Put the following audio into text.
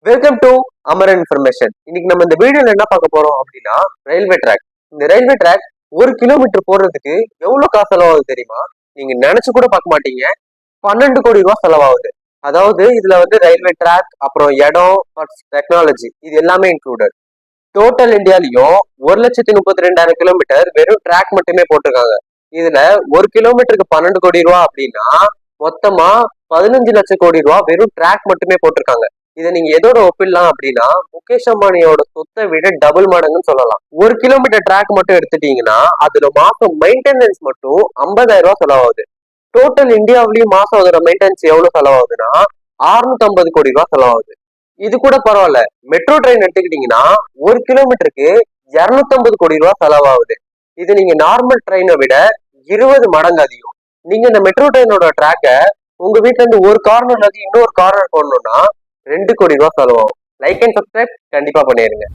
Welcome to Amaran information. இன்னைக்கு நம்ம இந்த வீடியோல என்ன பார்க்க போறோம் அப்படின்னா ரயில்வே ட்ராக். இந்த ரயில்வே ட்ராக் 1 கிலோமீட்டர் போறதுக்கு எவ்வளவு காசு செலவாகுது தெரியுமா? நீங்க நினைச்சு கூட பார்க்க மாட்டீங்க. 12 கோடி ரூபாய் செலவாகுது. அதாவது இதுல வந்து ரயில்வே ட்ராக், அப்புறம் இடம், டெக்னாலஜி இது எல்லாமே இன்க்ளூடட். டோட்டல் இந்தியாலயும் 1,32,200 கிலோமீட்டர் வெறும் ட்ராக் மட்டுமே போட்டிருக்காங்க. இதுல 1 கிலோமீட்டருக்கு 12 கோடி ரூபாய் அப்படின்னா மொத்தமா 15 லட்சம் கோடி ரூபாய் வெறும் ட்ராக் மட்டுமே போட்டிருக்காங்க. இதை நீங்க எதோட ஒப்பிடலாம் அப்படின்னா முகேஷ் அம்பானியோட சொத்தை விட டபுள் மடங்குன்னு சொல்லலாம். 1 கிலோமீட்டர் ட்ராக் மட்டும் எடுத்துட்டீங்கன்னா அதுல மாசம் மெயின்டெனன்ஸ் மட்டும் 50,000 ரூபாய் செலவாகுது. டோட்டல் இந்தியாவிலயும் மாசம் அதோட மெயின்டெனன்ஸ் எவ்வளவு செலவாகுதுன்னா 650 கோடி ரூபாய் செலவாகுது. இது கூட பரவாயில்ல. மெட்ரோ ட்ரெயின் எடுத்துக்கிட்டீங்கன்னா 1 கிலோமீட்டருக்கு 250 கோடி ரூபாய் செலவாகுது. இது நீங்க நார்மல் ட்ரெயினை விட 20 மடங்கு அதிகம். நீங்க இந்த மெட்ரோ ட்ரெயினோட ட்ராக்க உங்க வீட்டுல இருந்து ஒரு கார்னர்ல இருந்து இன்னொரு கார்னர் போடணும்னா 2 கோடி ரூபாய் செலவாகும். லைக் அண்ட் சப்ஸ்கிரைப் கண்டிப்பா பண்ணிருங்க.